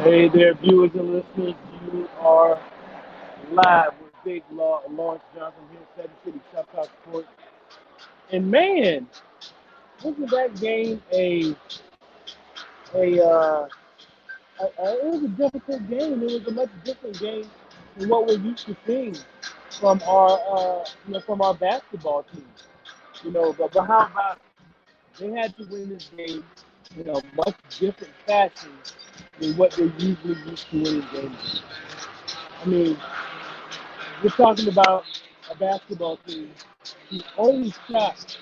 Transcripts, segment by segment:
Hey there, viewers and listeners. You are live with Big Lawrence Johnson here at Second City Tough Talk Sports. And man, wasn't that game a, uh, it was a difficult game. It was a much different game than what we're used to seeing from our basketball team. But how about they had to win this game in a much different fashion than what they're usually used to winning games in. I mean, we're talking about a basketball team who only shot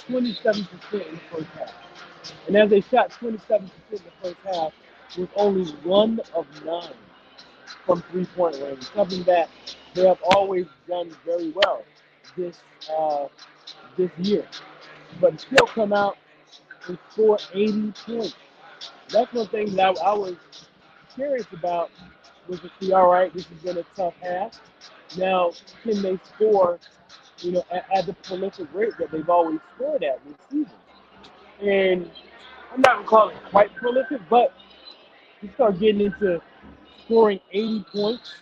27% in the first half. And as they shot 27% in the first half, with only 1 of 9 from three-point range, something that they have always done very well this uh, this year. But still come out and score 80 points. That's one thing that I was curious about was to see, all right, this has been a tough half. Now, can they score, at the prolific rate that they've always scored at this season? And I'm not going to call it quite prolific, but you start getting into scoring 80 points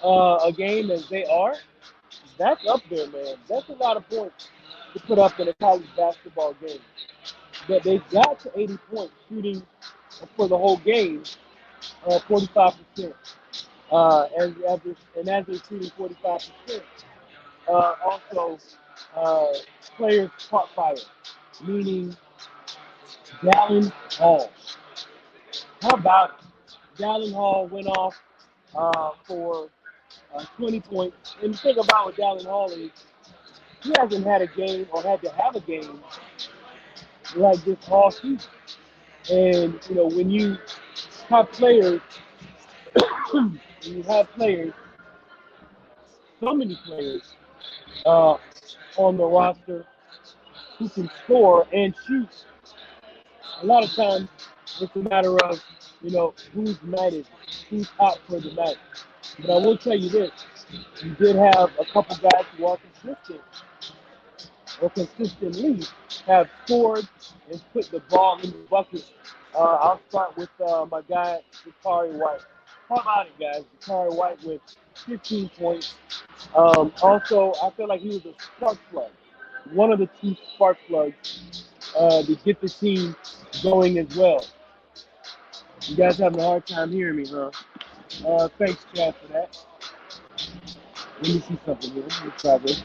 a game as they are, that's up there, man. That's a lot of points to put up in a college basketball game. But they got to 80 points shooting for the whole game, 45%. As they're shooting 45%, also players caught fire, meaning Dallin Hall. How about it? Dallin Hall went off for 20 points. And the thing about what Dallin Hall is, he hasn't had a game or had to have a game like this all season. And when you have players, when you have players, so many players uh, on the roster who can score and shoot, a lot of times it's a matter of, whose night is it, who's hot for the night. But I will tell you this, you did have a couple guys who are consistent or consistently have scored and put the ball in the bucket. I'll start with my guy, Jakari White. How about it, guys? Jakari White with 15 points. Also, I feel like he was a spark plug, one of the two spark plugs to get the team going as well. You guys having a hard time hearing me, huh? Thanks, Chad, for that. Let me see something here. Let's try this.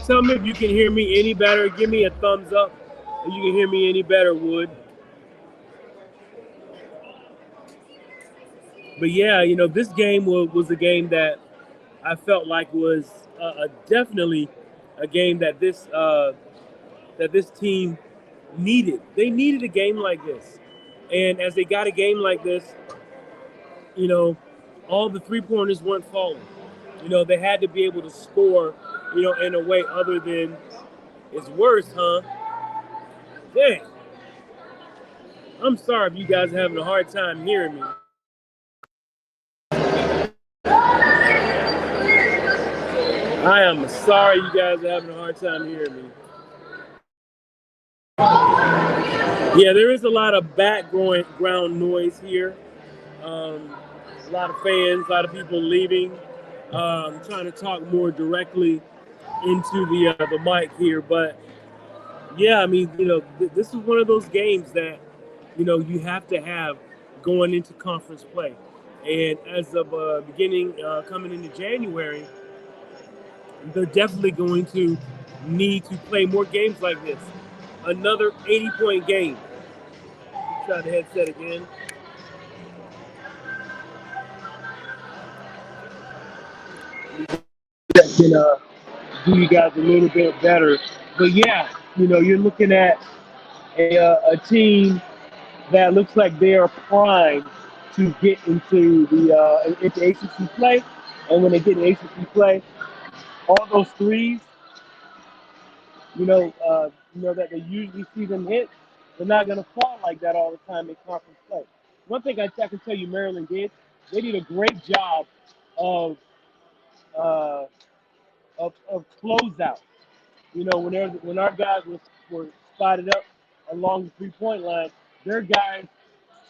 Tell me if you can hear me any better. Give me a thumbs up if you can hear me any better, Wood. But yeah, this game was a game that I felt like was definitely a game that this team needed. They needed a game like this, and as they got a game like this, all the three-pointers weren't falling. They had to be able to score, in a way other than it's worse, huh? Dang. I'm sorry if you guys are having a hard time hearing me. I am sorry you guys are having a hard time hearing me. Yeah, there is a lot of background noise here. A lot of fans, a lot of people leaving, trying to talk more directly into the mic here. But yeah, I mean, this is one of those games that you have to have going into conference play. And as of beginning coming into January, they're definitely going to need to play more games like this. Another 80-point game. Try the headset again. That can do you guys a little bit better. But yeah, you're looking at a team that looks like they are primed to get into ACC play. And when they get in ACC play, all those threes, that they usually see them hit, they're not going to fall like that all the time in conference play. One thing I can tell you Maryland did, they did a great job of uh, of closeout. When our guys were spotted up along the three-point line. Their guys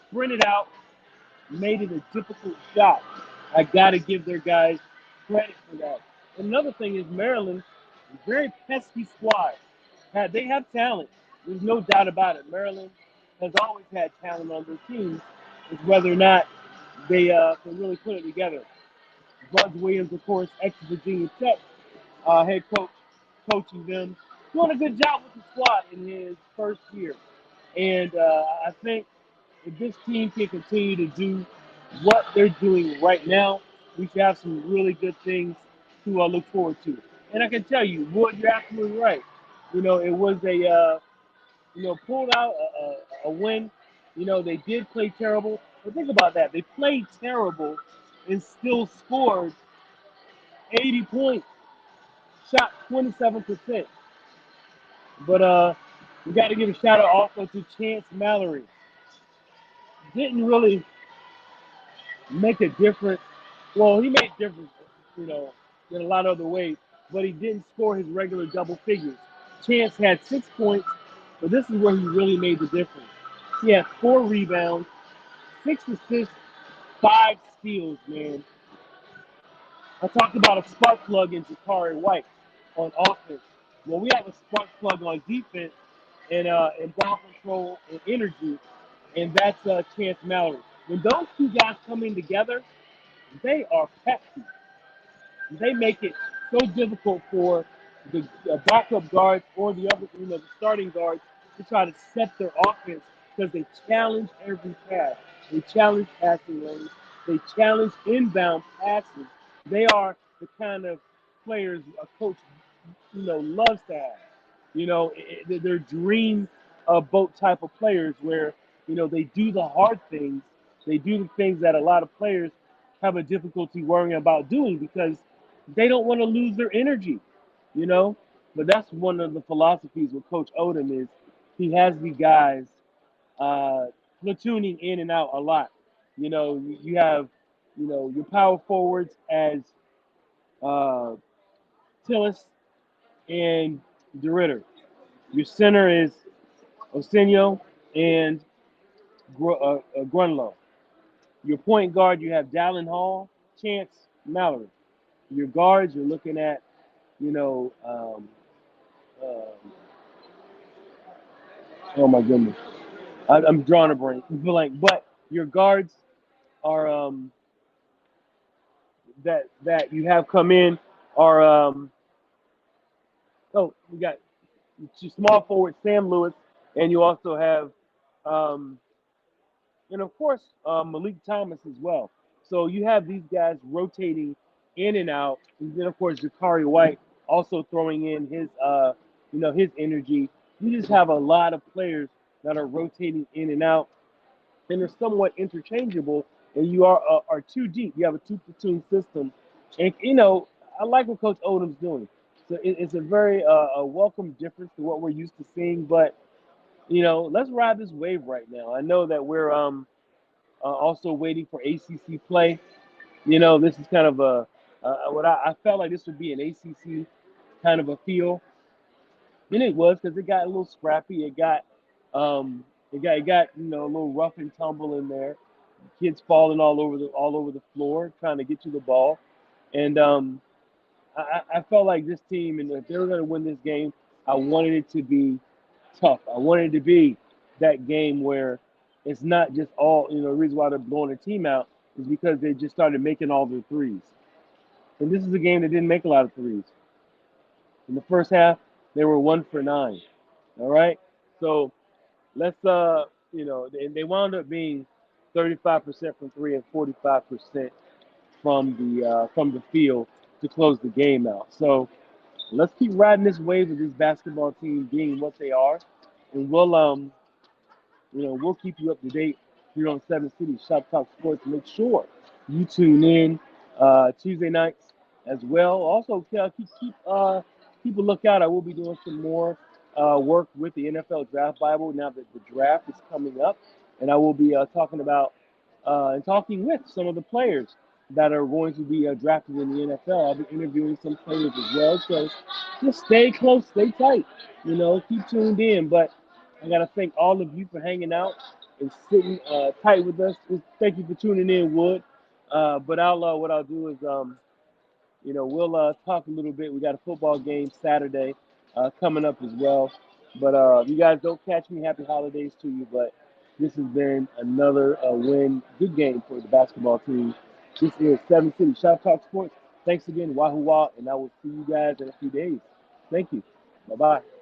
sprinted out, made it a difficult shot. I got to give their guys credit for that. And another thing is Maryland, very pesky squad. They have talent. There's no doubt about it. Maryland has always had talent on their teams. It's whether or not they can really put it together. Buzz Williams, of course, ex-Virginia Tech head coach, coaching them, doing a good job with the squad in his first year. And I think if this team can continue to do what they're doing right now, we should have some really good things to look forward to. And I can tell you, Wood, you're absolutely right. It was pulled out a win. They did play terrible. But think about that. They played terrible and still scored 80 points, shot 27%. But we got to give a shout out also to Chance Mallory. Didn't really make a difference. Well, he made a difference, you know, in a lot of other ways, but he didn't score his regular double figures. Chance had 6 points, but this is where he really made the difference. He had 4 rebounds, 6 assists, 5 steals, man. I talked about a spark plug in Jakari White on offense. Well, we have a spark plug on defense and ball control and energy, and that's Chance Mallory. When those two guys come in together, they are pesky. They make it so difficult for the backup guards or the other, the starting guards to try to set their offense because they challenge every pass. They challenge passing lanes. They challenge inbound passes. They are the kind of players a coach, loves to have. They're dream boat type of players where, they do the hard things. They do the things that a lot of players have a difficulty worrying about doing because they don't want to lose their energy, you know. But that's one of the philosophies with Coach Odom is he has the guys uh, platooning in and out a lot. You have, your power forwards as uh, Tillis and DeRitter. Your center is Osenio and Grunlow. Your point guard, you have Dallin Hall, Chance, Mallory. Your guards, you're looking at, you know, oh my goodness, I'm drawing a blank. But your guards are that you have come in are we got small forward Sam Lewis, and you also have um, and of course Malik Thomas as well. So you have these guys rotating in and out, and then of course Jakari White also throwing in his energy. You just have a lot of players that are rotating in and out, and they're somewhat interchangeable. And you are too deep. You have a two platoon system, and I like what Coach Odom's doing. So it's a very a welcome difference to what we're used to seeing, but let's ride this wave right now. I know that we're also waiting for ACC play. This is kind of what I felt like this would be an ACC kind of a feel, and it was because it got a little scrappy. It got a little rough and tumble in there. Kids falling all over the floor trying to get to the ball, and I felt like this team, and if they were going to win this game, I wanted it to be tough. I wanted it to be that game where it's not just all, the reason why they're blowing their team out is because they just started making all their threes. And this is a game that didn't make a lot of threes. In the first half, they were 1 for 9. All right. So let's, they wound up being 35% from three and 45% from the field to close the game out. So let's keep riding this wave of this basketball team being what they are, and we'll keep you up to date here on Seven Cities Shop Talk Sports. Make sure you tune in Tuesday nights as well. Also, keep a lookout. I will be doing some more work with the NFL Draft Bible now that the draft is coming up, and I will be talking about and talking with some of the players that are going to be drafted in the NFL. I'll be interviewing some players as well. So just stay close, stay tight. Keep tuned in. But I gotta thank all of you for hanging out and sitting tight with us. Just thank you for tuning in, Wood. But what I'll do is we'll talk a little bit. We got a football game Saturday coming up as well. But if you guys don't catch me, happy holidays to you. But this has been another win, good game for the basketball team. This is Seven City Shop Talk Sports. Thanks again, Wahoo Wah, and I will see you guys in a few days. Thank you. Bye bye.